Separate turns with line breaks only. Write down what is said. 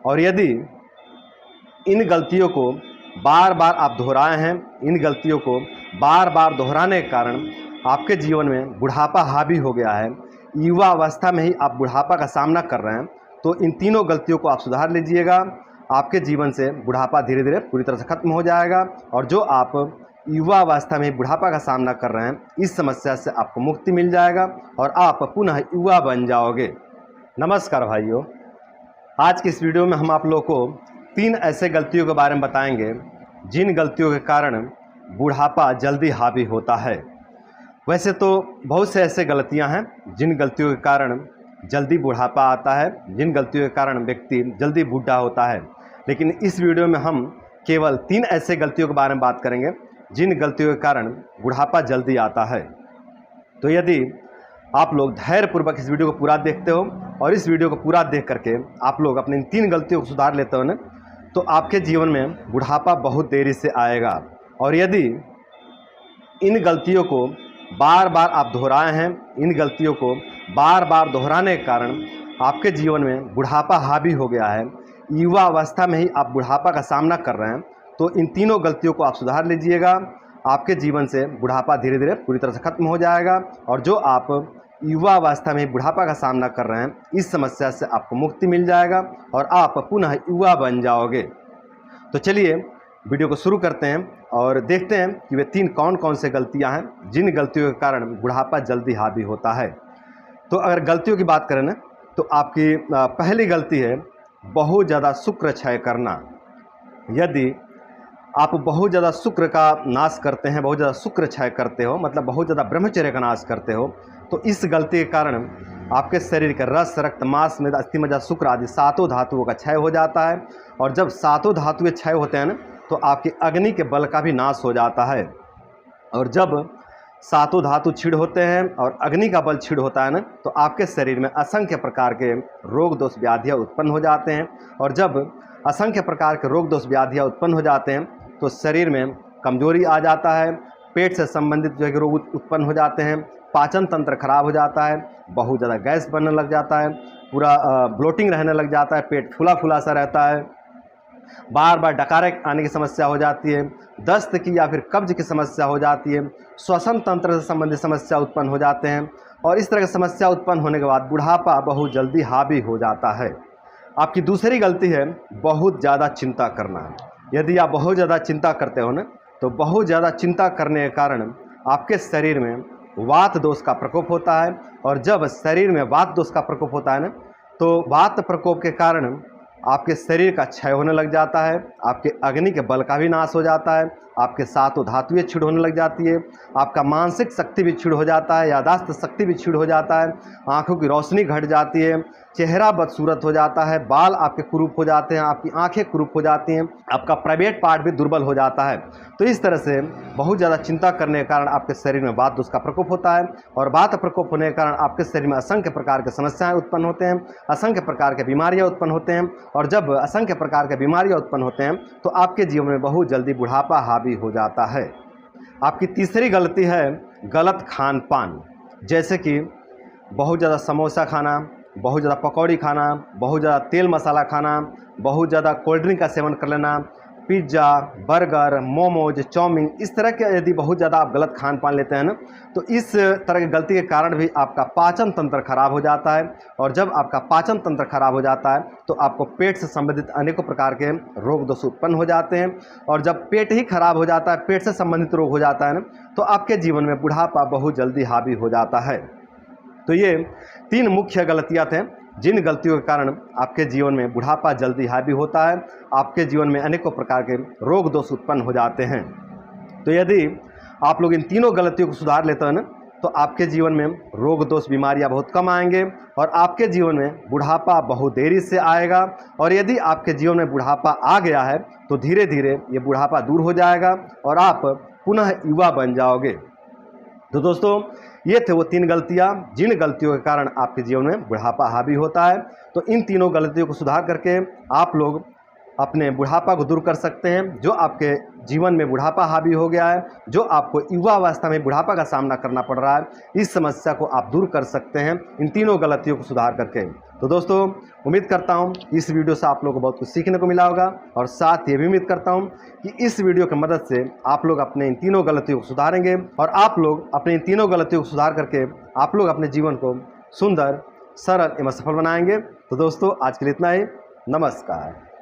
और यदि इन गलतियों को बार बार आप दोहराए हैं, इन गलतियों को बार बार दोहराने के कारण आपके जीवन में बुढ़ापा हावी हो गया है, युवा अवस्था में ही आप बुढ़ापा का सामना कर रहे हैं, तो इन तीनों गलतियों को आप सुधार लीजिएगा। आपके जीवन से बुढ़ापा धीरे धीरे पूरी तरह से खत्म हो जाएगा और जो आप युवा अवस्था में बुढ़ापा का सामना कर रहे हैं, इस समस्या से आपको मुक्ति मिल जाएगा और आप पुनः युवा बन जाओगे। नमस्कार भाइयों, आज की इस वीडियो में हम आप लोगों को 3 ऐसे गलतियों के बारे में बताएंगे जिन गलतियों के कारण बुढ़ापा जल्दी हावी होता है। वैसे तो बहुत से ऐसे गलतियां हैं जिन गलतियों के कारण जल्दी बुढ़ापा आता है, जिन गलतियों के कारण व्यक्ति जल्दी बूढ़ा होता है, लेकिन इस वीडियो में हम केवल 3 ऐसे गलतियों के बारे में बात करेंगे जिन गलतियों के कारण बुढ़ापा जल्दी आता है। तो यदि आप लोग धैर्यपूर्वक इस वीडियो को पूरा देखते हो और इस वीडियो को पूरा देख करके आप लोग अपनी इन 3 गलतियों को सुधार लेते हो ना, तो आपके जीवन में बुढ़ापा बहुत देरी से आएगा। और यदि इन गलतियों को बार बार आप दोहराए हैं, इन गलतियों को बार बार दोहराने के कारण आपके जीवन में बुढ़ापा हावी हो गया है, युवा अवस्था में ही आप बुढ़ापा का सामना कर रहे हैं, तो इन तीनों गलतियों को आप सुधार लीजिएगा। आपके जीवन से बुढ़ापा धीरे धीरे पूरी तरह से खत्म हो जाएगा और जो आप युवा अवस्था में बुढ़ापा का सामना कर रहे हैं, इस समस्या से आपको मुक्ति मिल जाएगा और आप पुनः युवा बन जाओगे। तो चलिए वीडियो को शुरू करते हैं और देखते हैं कि वे 3 कौन कौन से गलतियां हैं जिन गलतियों के कारण बुढ़ापा जल्दी हावी होता है। तो अगर गलतियों की बात करें ना, तो आपकी पहली गलती है बहुत ज़्यादा शुक्र क्षय करना। यदि आप बहुत ज़्यादा शुक्र का नाश करते हैं, बहुत ज़्यादा शुक्र क्षय करते हो, मतलब बहुत ज़्यादा ब्रह्मचर्य का नाश करते हो, तो इस गलती के कारण आपके शरीर के रस, रक्त, मांस, मेद, अस्थि, मज्जा, शुक्र आदि 7 धातुओं का क्षय हो जाता है। और जब 7 धातुएं क्षय होते हैं ना, तो आपकी अग्नि के बल का भी नाश हो जाता है। और जब 7 धातु क्षीण होते हैं और अग्नि का बल क्षीण होता है ना, तो आपके शरीर में असंख्य प्रकार के रोग दोष व्याधियाँ उत्पन्न हो जाते हैं। और जब असंख्य प्रकार के रोग दोष व्याधियाँ उत्पन्न हो जाते हैं तो शरीर में कमजोरी आ जाता है, पेट से संबंधित जो है रोग उत्पन्न हो जाते हैं, पाचन तंत्र खराब हो जाता है, बहुत ज़्यादा गैस बनने लग जाता है, पूरा ब्लोटिंग रहने लग जाता है, पेट फूला फूला सा रहता है, बार बार डकारे आने की समस्या हो जाती है, दस्त की या फिर कब्ज की समस्या हो जाती है, श्वसन तंत्र से संबंधित समस्या उत्पन्न हो जाते हैं। और इस तरह की समस्या उत्पन्न होने के बाद बुढ़ापा बहुत जल्दी हावी हो जाता है। आपकी दूसरी गलती है बहुत ज़्यादा चिंता करना। यदि आप बहुत ज़्यादा चिंता करते हो ना, तो बहुत ज़्यादा चिंता करने के कारण आपके शरीर में वात दोष का प्रकोप होता है। और जब शरीर में वात दोष का प्रकोप होता है ना, तो वात प्रकोप के कारण आपके शरीर का क्षय होने लग जाता है, आपके अग्नि के बल का भी नाश हो जाता है, आपके 7 धातुएं क्षीण होने लग जाती है, आपका मानसिक शक्ति भी क्षीण हो जाता है, यादाश्त शक्ति भी क्षीण हो जाता है, आंखों की रोशनी घट जाती है, चेहरा बदसूरत हो जाता है, बाल आपके कुरूप हो जाते हैं, आपकी आंखें कुरूप हो जाती हैं, आपका प्राइवेट पार्ट भी दुर्बल हो जाता है। तो इस तरह से बहुत ज़्यादा चिंता करने के कारण आपके शरीर में वात दोष का प्रकोप होता है और वात प्रकोप होने के कारण आपके शरीर में असंख्य प्रकार के समस्याएं उत्पन्न होते हैं, असंख्य प्रकार के बीमारियां उत्पन्न होते हैं। और जब असंख्य प्रकार के बीमारियां उत्पन्न होते हैं तो आपके जीवन में बहुत जल्दी बुढ़ापा हावी हो जाता है। आपकी तीसरी गलती है गलत खान पान, जैसे कि बहुत ज़्यादा समोसा खाना, बहुत ज़्यादा पकौड़ी खाना, बहुत ज़्यादा तेल मसाला खाना, बहुत ज़्यादा कोल्ड ड्रिंक का सेवन कर लेना, पिज्ज़ा, बर्गर, मोमोज, चाउमीन, इस तरह के यदि बहुत ज़्यादा आप गलत खान पान लेते हैं ना, तो इस तरह की गलती के कारण भी आपका पाचन तंत्र खराब हो जाता है। और जब आपका पाचन तंत्र खराब हो जाता है तो आपको पेट से संबंधित अनेकों प्रकार के रोग दोष उत्पन्न हो जाते हैं। और जब पेट ही खराब हो जाता है, पेट से संबंधित रोग हो जाता है ना, तो आपके जीवन में बुढ़ापा बहुत जल्दी हावी हो जाता है। तो ये 3 मुख्य गलतियाँ थे जिन गलतियों के कारण आपके जीवन में बुढ़ापा जल्दी हावी होता है, आपके जीवन में अनेकों प्रकार के रोग दोष उत्पन्न हो जाते हैं। तो यदि आप लोग इन तीनों गलतियों को सुधार लेते हैं ना, तो आपके जीवन में रोग दोष बीमारियां बहुत कम आएंगे और आपके जीवन में बुढ़ापा बहुत देरी से आएगा। और यदि आपके जीवन में बुढ़ापा आ गया है तो धीरे धीरे ये बुढ़ापा दूर हो जाएगा और आप पुनः युवा बन जाओगे। तो दोस्तों, ये थे वो 3 गलतियाँ जिन गलतियों के कारण आपके जीवन में बुढ़ापा हावी होता है। तो इन तीनों गलतियों को सुधार करके आप लोग अपने बुढ़ापा को दूर कर सकते हैं। जो आपके जीवन में बुढ़ापा हावी हो गया है, जो आपको युवा अवस्था में बुढ़ापा का सामना करना पड़ रहा है, इस समस्या को आप दूर कर सकते हैं इन तीनों गलतियों को सुधार करके। तो दोस्तों, उम्मीद करता हूं इस वीडियो से आप लोगों को बहुत कुछ सीखने को मिला होगा, और साथ ये भी उम्मीद करता हूं कि इस वीडियो की मदद से आप लोग अपने इन तीनों गलतियों को सुधारेंगे, और आप लोग अपनी इन तीनों गलतियों को सुधार करके आप लोग अपने जीवन को सुंदर, सरल एवं सफल बनाएंगे। तो दोस्तों, आज के लिए इतना ही। नमस्कार।